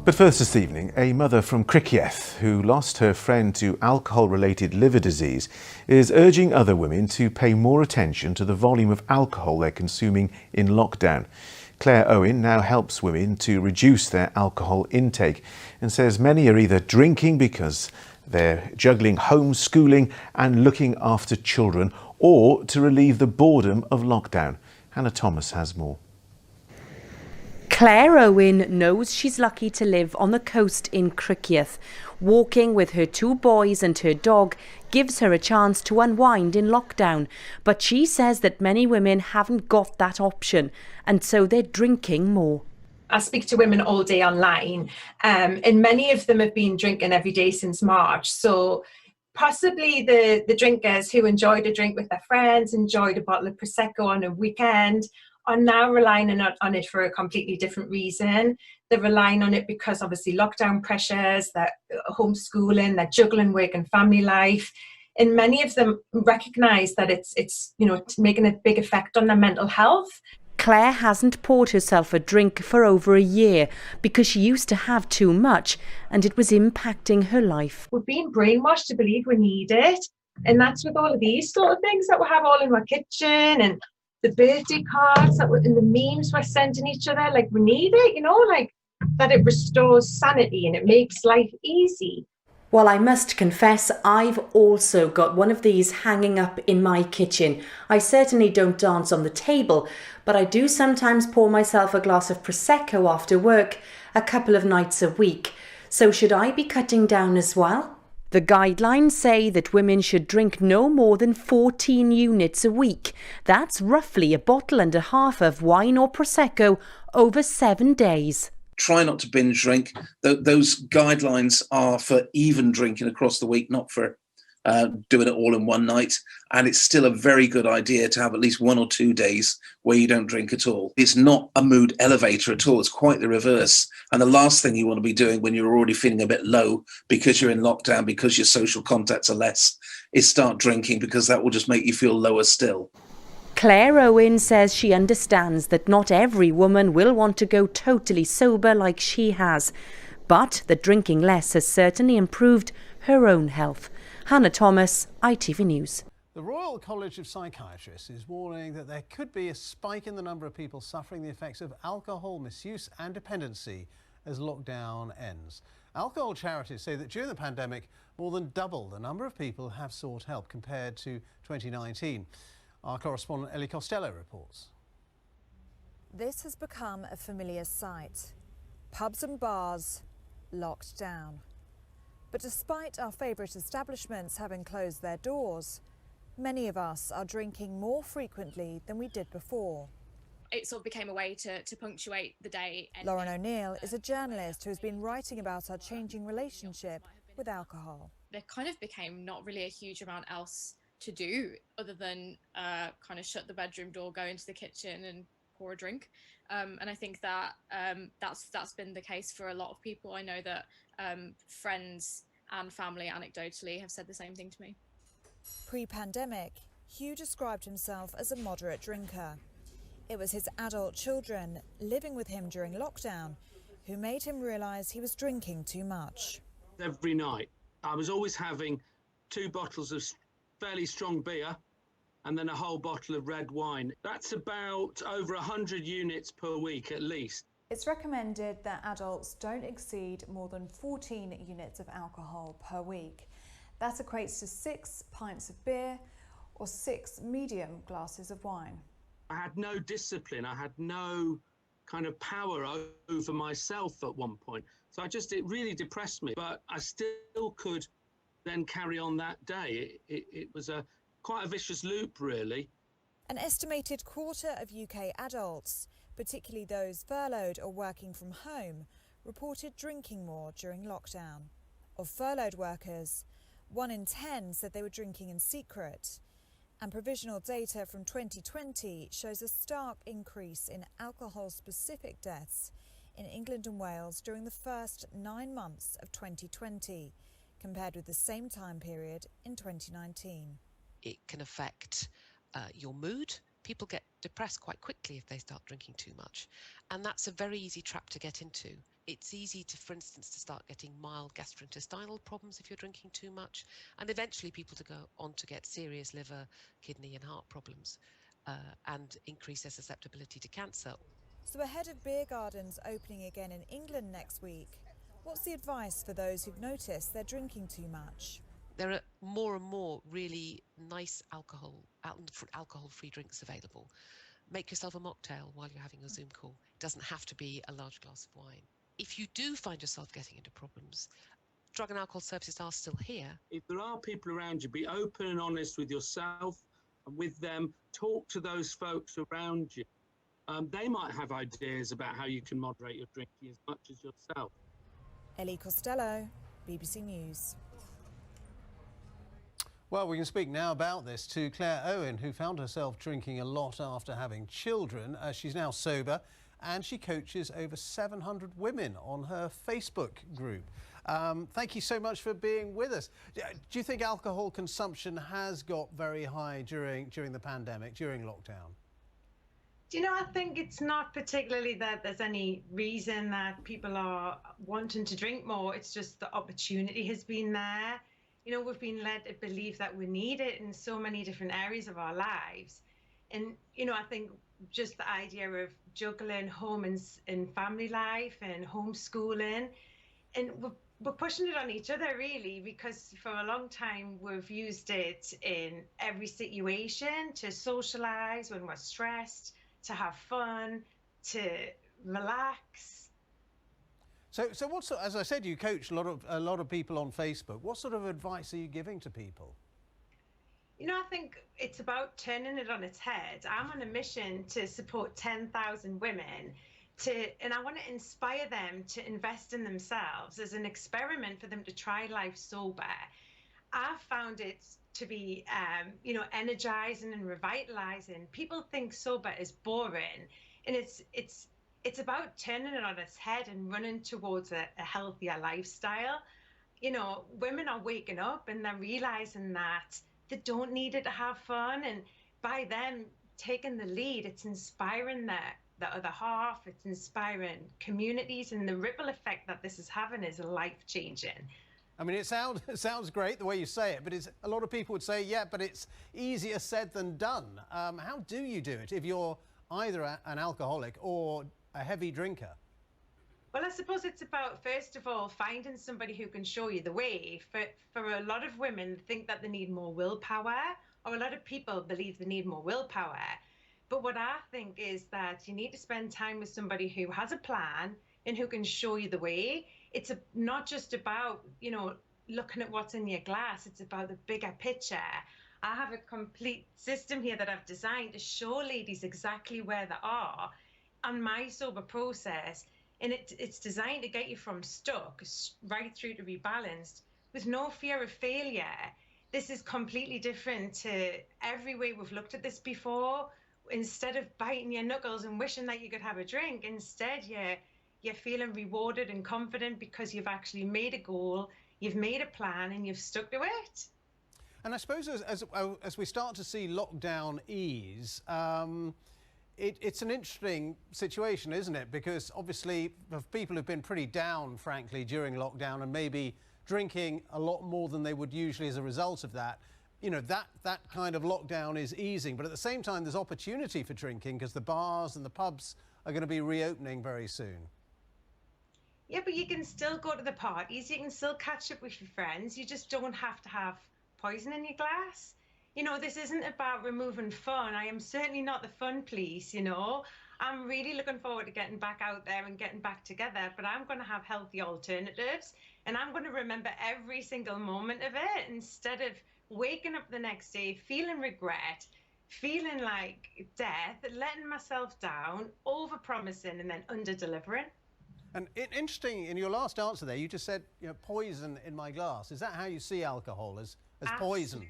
But first this evening, a mother from Criccieth who lost her friend to alcohol-related liver disease is urging other women to pay more attention to the volume of alcohol they're consuming in lockdown. Claire Owen now helps women to reduce their alcohol intake and says many are either drinking because they're juggling homeschooling and looking after children, or to relieve the boredom of lockdown. Hannah Thomas has more. Claire Owen knows she's lucky to live on the coast in Criccieth. Walking with her two boys and her dog gives her a chance to unwind in lockdown. But she says that many women haven't got that option, and so they're drinking more. I speak to women all day online, and many of them have been drinking every day since March. So possibly the drinkers who enjoyed a drink with their friends, enjoyed a bottle of Prosecco on a weekend, are now relying on it for a completely different reason. They're relying on it because obviously lockdown pressures, they're homeschooling, they're juggling work and family life. And many of them recognise that it's making a big effect on their mental health. Claire hasn't poured herself a drink for over a year because she used to have too much and it was impacting her life. We're being brainwashed to believe we need it. And that's with all of these sort of things that we have all in our kitchen, and the birthday cards and the memes we're sending each other. Like, we need it, that it restores sanity and it makes life easy. Well, I must confess, I've also got one of these hanging up in my kitchen. I certainly don't dance on the table, but I do sometimes pour myself a glass of Prosecco after work a couple of nights a week. So should I be cutting down as well? The guidelines say that women should drink no more than 14 units a week. That's roughly a bottle and a half of wine or Prosecco over 7 days. Try not to binge drink. Those guidelines are for even drinking across the week, not for doing it all in one night. And it's still a very good idea to have at least 1 or 2 days where you don't drink at all. It's not a mood elevator at all. It's quite the reverse. And the last thing you want to be doing when you're already feeling a bit low because you're in lockdown, because your social contacts are less, is start drinking, because that will just make you feel lower still. Claire Owen says she understands that not every woman will want to go totally sober like she has, but that drinking less has certainly improved her own health. Hannah Thomas, ITV News. The Royal College of Psychiatrists is warning that there could be a spike in the number of people suffering the effects of alcohol misuse and dependency as lockdown ends. Alcohol charities say that during the pandemic, more than double the number of people have sought help compared to 2019. Our correspondent Ellie Costello reports. This has become a familiar sight. Pubs and bars locked down. But despite our favourite establishments having closed their doors, many of us are drinking more frequently than we did before. It sort of became a way to punctuate the day. Lauren O'Neill is a journalist who has been writing about our changing relationship with alcohol. There kind of became not really a huge amount else to do other than kind of shut the bedroom door, go into the kitchen and pour a drink. And I think that that's been the case for a lot of people. I know that friends and family anecdotally have said the same thing to me. Pre-pandemic, Hugh described himself as a moderate drinker. It was his adult children living with him during lockdown who made him realise he was drinking too much. Every night, I was always having 2 bottles of fairly strong beer and then a whole bottle of red wine. That's about over 100 units per week at least. It's recommended that adults don't exceed more than 14 units of alcohol per week. That equates to 6 pints of beer or 6 medium glasses of wine. I had no discipline. I had no kind of power over myself at one point. So it really depressed me, but I still could then carry on that day. It was quite a vicious loop, really. An estimated quarter of UK adults, particularly those furloughed or working from home, reported drinking more during lockdown. Of furloughed workers, 1 in 10 said they were drinking in secret. And provisional data from 2020 shows a stark increase in alcohol-specific deaths in England and Wales during the first 9 months of 2020, compared with the same time period in 2019. It can affect your mood. people get depressed quite quickly if they start drinking too much. And that's a very easy trap to get into. It's easy to, for instance, to start getting mild gastrointestinal problems if you're drinking too much, and eventually people to go on to get serious liver, kidney and heart problems, and increase their susceptibility to cancer. So ahead of beer gardens opening again in England next week, what's the advice for those who've noticed they're drinking too much? There are more and more really nice alcohol-free drinks available. Make yourself a mocktail while you're having a Zoom call. It doesn't have to be a large glass of wine. If you do find yourself getting into problems, drug and alcohol services are still here. If there are people around you, be open and honest with yourself and with them. Talk to those folks around you. They might have ideas about how you can moderate your drinking as much as yourself. Ellie Costello, BBC News. Well, we can speak now about this to Claire Owen, who found herself drinking a lot after having children. She's now sober and she coaches over 700 women on her Facebook group. Thank you so much for being with us. Do you think alcohol consumption has got very high during the pandemic, during lockdown? Do you know, I think it's not particularly that there's any reason that people are wanting to drink more. It's just the opportunity has been there. You know, we've been led to believe that we need it in so many different areas of our lives. And, you know, I think just the idea of juggling home and family life and homeschooling, and we're pushing it on each other, really, because for a long time we've used it in every situation to socialise when we're stressed, to have fun, to relax. So what sort, as I said, you coach a lot of people on Facebook. What sort of advice are you giving to people? You know, I think it's about turning it on its head. I'm on a mission to support 10,000 women and I want to inspire them to invest in themselves as an experiment for them to try life sober. I've found it to be, you know, energizing and revitalizing. People think sober is boring, and it's about turning it on its head and running towards a healthier lifestyle. You know, women are waking up and they're realizing that they don't need it to have fun, and by them taking the lead, it's inspiring the other half, it's inspiring communities, and the ripple effect that this is having is life-changing. I mean, it sounds great the way you say it, but a lot of people would say, yeah, but it's easier said than done. How do you do it if you're either an alcoholic or a heavy drinker? Well, I suppose it's about, first of all, finding somebody who can show you the way. For a lot of women think that they need more willpower, or a lot of people believe they need more willpower. But what I think is that you need to spend time with somebody who has a plan and who can show you the way. It's not just about, you know, looking at what's in your glass. It's about the bigger picture. I have a complete system here that I've designed to show ladies exactly where they are on my sober process. And it's designed to get you from stuck right through to rebalanced with no fear of failure. This is completely different to every way we've looked at this before. Instead of biting your knuckles and wishing that you could have a drink, instead you're feeling rewarded and confident because you've actually made a goal, you've made a plan, and you've stuck to it. And I suppose as we start to see lockdown ease, it's an interesting situation, isn't it? Because obviously, for people who've been pretty down, frankly, during lockdown and maybe drinking a lot more than they would usually as a result of that, you know, that kind of lockdown is easing. But at the same time, there's opportunity for drinking because the bars and the pubs are going to be reopening very soon. Yeah, but you can still go to the parties. You can still catch up with your friends. You just don't have to have poison in your glass. You know, this isn't about removing fun. I am certainly not the fun police, you know. I'm really looking forward to getting back out there and getting back together, but I'm going to have healthy alternatives, and I'm going to remember every single moment of it instead of waking up the next day feeling regret, feeling like death, letting myself down, over-promising and then under-delivering. And interesting, in your last answer there, you just said, you know, poison in my glass. Is that how you see alcohol, as poison?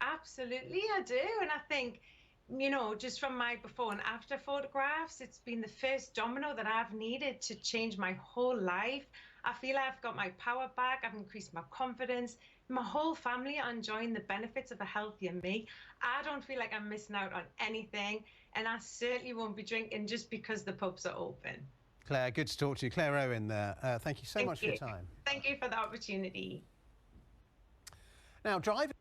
Absolutely, I do. And I think you know, just from my before and after photographs, it's been the first domino that I've needed to change my whole life. I feel I've got my power back, I've increased my confidence. My whole family are enjoying the benefits of a healthier me. I don't feel like I'm missing out on anything, and I certainly won't be drinking just because the pubs are open. Claire, good to talk to you. Claire Owen there. Thank you so much for your time. Thank you for the opportunity. Now, driving.